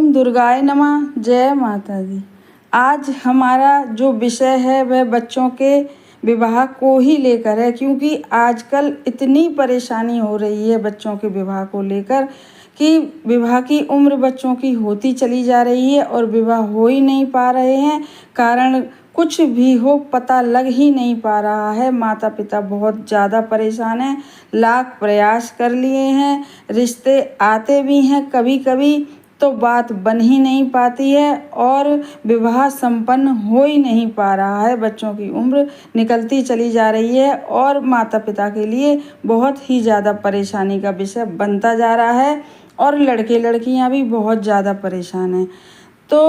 ओम दुर्गाय नमः। जय माता दी। आज हमारा जो विषय है वह बच्चों के विवाह को ही लेकर है, क्योंकि आजकल इतनी परेशानी हो रही है बच्चों के विवाह को लेकर कि विवाह की उम्र बच्चों की होती चली जा रही है और विवाह हो ही नहीं पा रहे हैं। कारण कुछ भी हो पता लग ही नहीं पा रहा है। माता पिता बहुत ज़्यादा परेशान हैं, लाख प्रयास कर लिए हैं, रिश्ते आते भी हैं कभी कभी तो बात बन ही नहीं पाती है और विवाह संपन्न हो ही नहीं पा रहा है। बच्चों की उम्र निकलती चली जा रही है और माता पिता के लिए बहुत ही ज़्यादा परेशानी का विषय बनता जा रहा है और लड़के लड़कियां भी बहुत ज़्यादा परेशान हैं। तो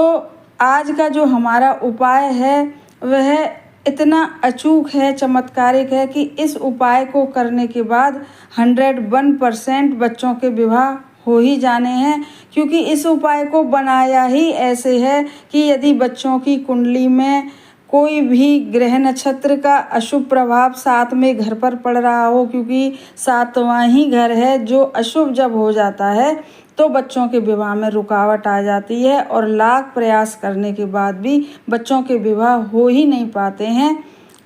आज का जो हमारा उपाय है वह इतना अचूक है, चमत्कारिक है कि इस उपाय को करने के बाद 101% बच्चों के विवाह हो ही जाने हैं। क्योंकि इस उपाय को बनाया ही ऐसे है कि यदि बच्चों की कुंडली में कोई भी ग्रह नक्षत्र का अशुभ प्रभाव साथ में घर पर पड़ रहा हो, क्योंकि सातवां ही घर है जो अशुभ जब हो जाता है तो बच्चों के विवाह में रुकावट आ जाती है और लाख प्रयास करने के बाद भी बच्चों के विवाह हो ही नहीं पाते हैं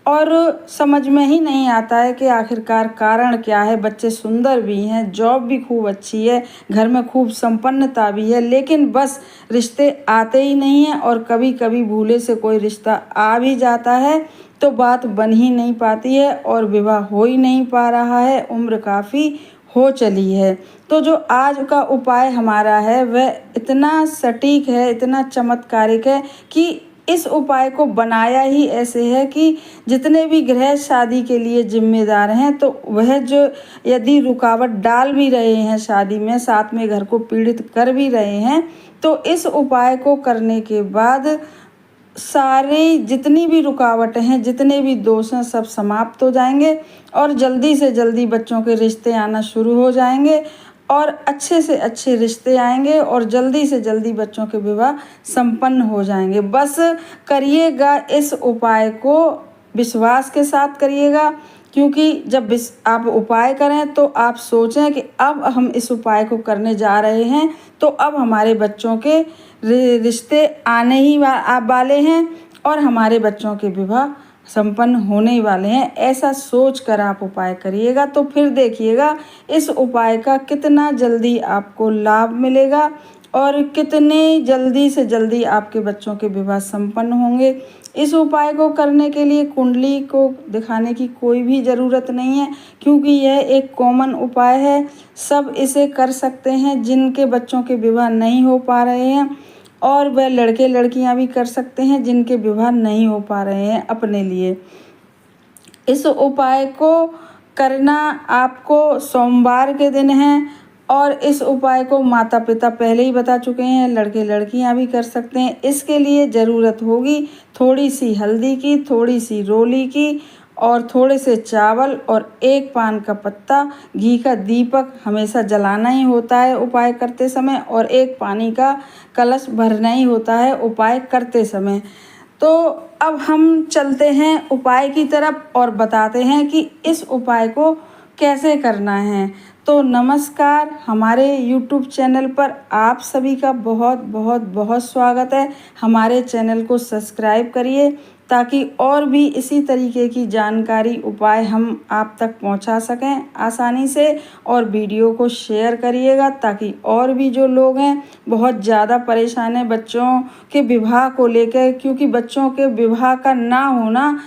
और समझ में ही नहीं आता है कि आखिरकार कारण क्या है। बच्चे सुंदर भी हैं, जॉब भी खूब अच्छी है, घर में खूब संपन्नता भी है, लेकिन बस रिश्ते आते ही नहीं हैं और कभी कभी भूले से कोई रिश्ता आ भी जाता है तो बात बन ही नहीं पाती है और विवाह हो ही नहीं पा रहा है। उम्र काफ़ी हो चली है। तो जो आज का उपाय हमारा है वह इतना सटीक है, इतना चमत्कारिक है कि इस उपाय को बनाया ही ऐसे है कि जितने भी ग्रह शादी के लिए जिम्मेदार हैं तो वह जो यदि रुकावट डाल भी रहे हैं शादी में, साथ में घर को पीड़ित कर भी रहे हैं, तो इस उपाय को करने के बाद सारी जितनी भी रुकावटें हैं, जितने भी दोष हैं, सब समाप्त हो जाएंगे और जल्दी से जल्दी बच्चों के रिश्ते आना शुरू हो जाएंगे और अच्छे से अच्छे रिश्ते आएंगे और जल्दी से जल्दी बच्चों के विवाह संपन्न हो जाएंगे। बस करिएगा इस उपाय को, विश्वास के साथ करिएगा, क्योंकि जब आप उपाय करें तो आप सोचें कि अब हम इस उपाय को करने जा रहे हैं तो अब हमारे बच्चों के रिश्ते आने ही वाले हैं और हमारे बच्चों के विवाह संपन्न होने ही वाले हैं। ऐसा सोच कर आप उपाय करिएगा तो फिर देखिएगा इस उपाय का कितना जल्दी आपको लाभ मिलेगा और कितने जल्दी से जल्दी आपके बच्चों के विवाह संपन्न होंगे। इस उपाय को करने के लिए कुंडली को दिखाने की कोई भी ज़रूरत नहीं है, क्योंकि यह एक कॉमन उपाय है। सब इसे कर सकते हैं जिनके बच्चों के विवाह नहीं हो पा रहे हैं और वह लड़के लड़कियां भी कर सकते हैं जिनके विवाह नहीं हो पा रहे हैं अपने लिए। इस उपाय को करना आपको सोमवार के दिन है और इस उपाय को माता पिता पहले ही बता चुके हैं, लड़के लड़कियां भी कर सकते हैं। इसके लिए ज़रूरत होगी थोड़ी सी हल्दी की, थोड़ी सी रोली की और थोड़े से चावल और एक पान का पत्ता। घी का दीपक हमेशा जलाना ही होता है उपाय करते समय और एक पानी का कलश भरना ही होता है उपाय करते समय। तो अब हम चलते हैं उपाय की तरफ और बताते हैं कि इस उपाय को कैसे करना है। तो नमस्कार, हमारे YouTube चैनल पर आप सभी का बहुत बहुत बहुत स्वागत है। हमारे चैनल को सब्सक्राइब करिए ताकि और भी इसी तरीके की जानकारी उपाय हम आप तक पहुंचा सकें आसानी से, और वीडियो को शेयर करिएगा ताकि और भी जो लोग हैं बहुत ज़्यादा परेशान हैं बच्चों के विवाह को लेकर, क्योंकि बच्चों के विवाह का ना होना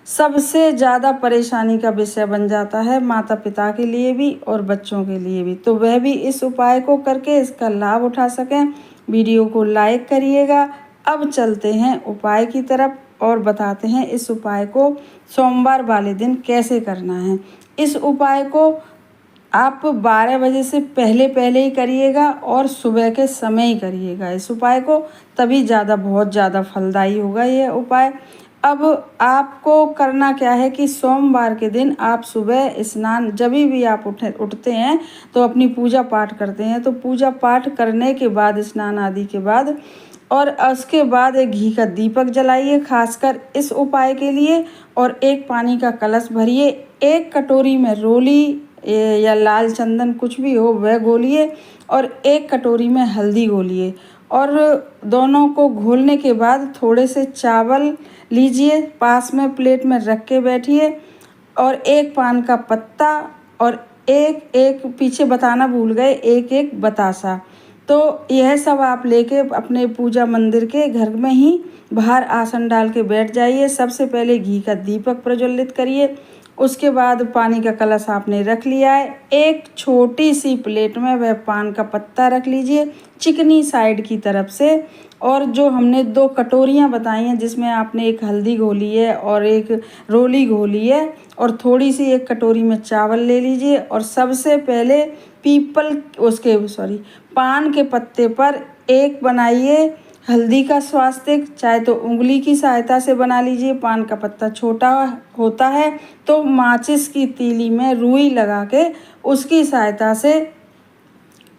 सबसे ज़्यादा परेशानी का विषय बन जाता है, माता पिता के लिए भी और बच्चों के लिए भी। तो वह भी इस उपाय को करके इसका लाभ उठा सकें। वीडियो को लाइक करिएगा। अब चलते हैं उपाय की तरफ और बताते हैं इस उपाय को सोमवार वाले दिन कैसे करना है। इस उपाय को आप 12 बजे से पहले ही करिएगा और सुबह के समय ही करिएगा इस उपाय को, तभी बहुत ज़्यादा फलदायी होगा यह उपाय। अब आपको करना क्या है कि सोमवार के दिन आप सुबह स्नान, जब भी आप उठते हैं तो अपनी पूजा पाठ करते हैं, तो पूजा पाठ करने के बाद, स्नान आदि के बाद, और उसके बाद एक घी का दीपक जलाइए खासकर इस उपाय के लिए, और एक पानी का कलश भरिए। एक कटोरी में रोली या लाल चंदन कुछ भी हो वह घोलिए और एक कटोरी में हल्दी घोलिए और दोनों को घोलने के बाद थोड़े से चावल लीजिए, पास में प्लेट में रख के बैठिए और एक पान का पत्ता और एक एक पीछे बताना भूल गए, एक एक बतासा। तो यह सब आप लेके अपने पूजा मंदिर के घर में ही बाहर आसन डाल के बैठ जाइए। सबसे पहले घी का दीपक प्रज्वलित करिए, उसके बाद पानी का कलश आपने रख लिया है, एक छोटी सी प्लेट में वह पान का पत्ता रख लीजिए चिकनी साइड की तरफ से। और जो हमने 2 कटोरियाँ बताई हैं जिसमें आपने एक हल्दी घोली है और एक रोली घोली है, और थोड़ी सी एक कटोरी में चावल ले लीजिए और सबसे पहले पान के पत्ते पर एक बनाइए हल्दी का स्वास्तिक, चाहे तो उंगली की सहायता से बना लीजिए, पान का पत्ता छोटा होता है तो माचिस की तीली में रुई लगा के उसकी सहायता से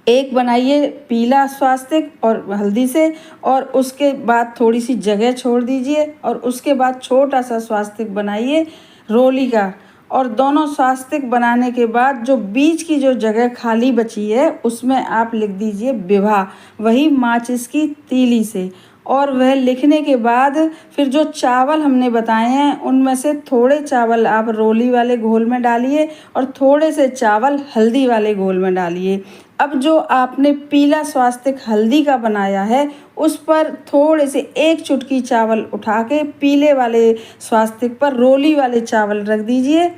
एक बनाइए पीला स्वास्तिक और हल्दी से, और उसके बाद थोड़ी सी जगह छोड़ दीजिए और उसके बाद छोटा सा स्वास्तिक बनाइए रोली का। और दोनों स्वास्तिक बनाने के बाद जो बीच की जो जगह खाली बची है उसमें आप लिख दीजिए विवाह, वही माचिस की तीली से। और वह लिखने के बाद फिर जो चावल हमने बताए हैं उनमें से थोड़े चावल आप रोली वाले घोल में डालिए और थोड़े से चावल हल्दी वाले घोल में डालिए। अब जो आपने पीला स्वास्तिक हल्दी का बनाया है उस पर थोड़े से एक चुटकी चावल उठा के पीले वाले स्वास्तिक पर रोली वाले चावल रख दीजिए,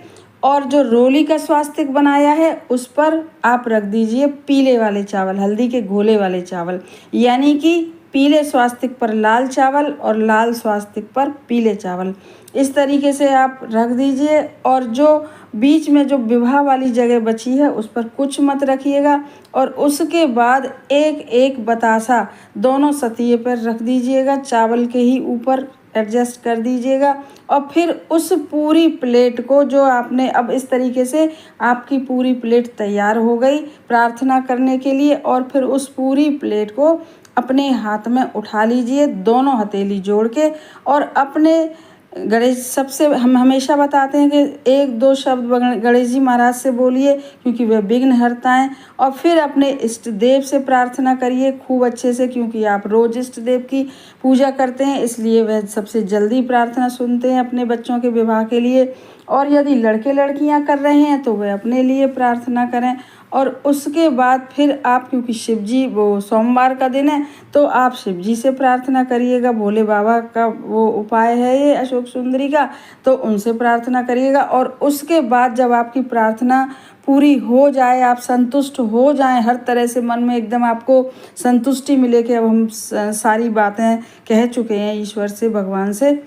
और जो रोली का स्वास्तिक बनाया है उस पर आप रख दीजिए पीले वाले चावल, हल्दी के घोले वाले चावल। यानी कि पीले स्वास्तिक पर लाल चावल और लाल स्वास्तिक पर पीले चावल, इस तरीके से आप रख दीजिए। और जो बीच में जो विवाह वाली जगह बची है उस पर कुछ मत रखिएगा, और उसके बाद एक एक बतासा दोनों सतह पर रख दीजिएगा, चावल के ही ऊपर एडजस्ट कर दीजिएगा। और फिर उस पूरी प्लेट को जो आपने, अब इस तरीके से आपकी पूरी प्लेट तैयार हो गई प्रार्थना करने के लिए, और फिर उस पूरी प्लेट को अपने हाथ में उठा लीजिए दोनों हथेली जोड़ के, और अपने गणेश, सबसे हम हमेशा बताते हैं कि 1-2 शब्द गणेश जी महाराज से बोलिए क्योंकि वे विघ्न हरता हैं, और फिर अपने इष्ट देव से प्रार्थना करिए खूब अच्छे से, क्योंकि आप रोज इष्ट देव की पूजा करते हैं इसलिए वह सबसे जल्दी प्रार्थना सुनते हैं अपने बच्चों के विवाह के लिए। और यदि लड़के लड़कियां कर रहे हैं तो वह अपने लिए प्रार्थना करें। और उसके बाद फिर आप, क्योंकि शिव जी, वो सोमवार का दिन है तो आप शिव जी से प्रार्थना करिएगा, भोले बाबा का वो उपाय है ये अशोक सुंदरी का, तो उनसे प्रार्थना करिएगा। और उसके बाद जब आपकी प्रार्थना पूरी हो जाए, आप संतुष्ट हो जाएं, हर तरह से मन में एकदम आपको संतुष्टि मिले कि अब हम सारी बातें कह चुके हैं ईश्वर से, भगवान से,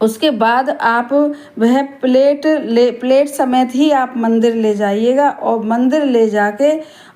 उसके बाद आप वह प्लेट समेत ही आप मंदिर ले जाइएगा। और मंदिर ले जाके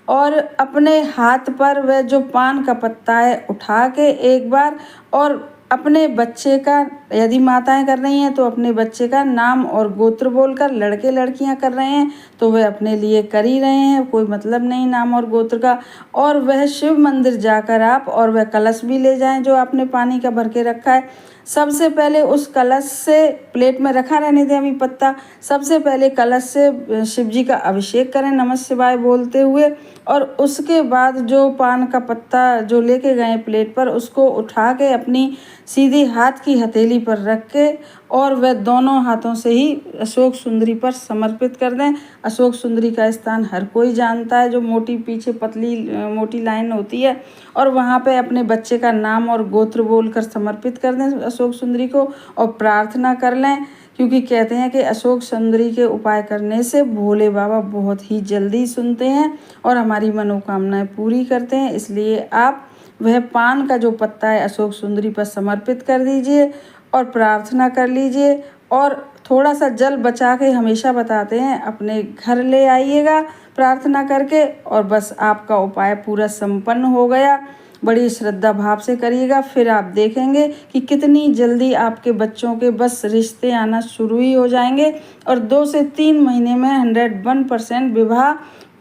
और अपने हाथ पर वह जो पान का पत्ता है उठा के एक बार, और अपने बच्चे का, यदि माताएं कर रही हैं तो अपने बच्चे का नाम और गोत्र बोलकर, लड़के लड़कियां कर रहे हैं तो वे अपने लिए कर ही रहे हैं, कोई मतलब नहीं नाम और गोत्र का। और वह शिव मंदिर जाकर आप, और वह कलश भी ले जाएं जो आपने पानी का भर के रखा है। सबसे पहले उस कलश से, प्लेट में रखा रहने दें अभी पत्ता, सबसे पहले कलश से शिव जी का अभिषेक करें नमः शिवाय बोलते हुए, और उसके बाद जो पान का पत्ता जो लेके गए प्लेट पर उसको उठा के अपनी सीधी हाथ की हथेली पर रख के, और वह दोनों हाथों से ही अशोक सुंदरी पर समर्पित कर दें। अशोक सुंदरी का स्थान हर कोई जानता है, जो मोटी पीछे पतली मोटी लाइन होती है, और वहाँ पे अपने बच्चे का नाम और गोत्र बोलकर समर्पित कर दें अशोक सुंदरी को, और प्रार्थना कर लें। क्योंकि कहते हैं कि अशोक सुंदरी के उपाय करने से भोले बाबा बहुत ही जल्दी सुनते हैं और हमारी मनोकामनाएं पूरी करते हैं। इसलिए आप वह पान का जो पत्ता है अशोक सुंदरी पर समर्पित कर दीजिए और प्रार्थना कर लीजिए। और थोड़ा सा जल बचा के, हमेशा बताते हैं, अपने घर ले आइएगा प्रार्थना करके, और बस आपका उपाय पूरा संपन्न हो गया। बड़ी श्रद्धा भाव से करिएगा, फिर आप देखेंगे कि कितनी जल्दी आपके बच्चों के बस रिश्ते आना शुरू ही हो जाएंगे, और 2 से 3 महीने में 101% विवाह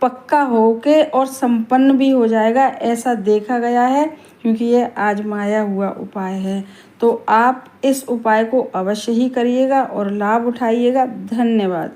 पक्का होके और संपन्न भी हो जाएगा, ऐसा देखा गया है, क्योंकि ये आजमाया हुआ उपाय है। तो आप इस उपाय को अवश्य ही करिएगा और लाभ उठाइएगा। धन्यवाद।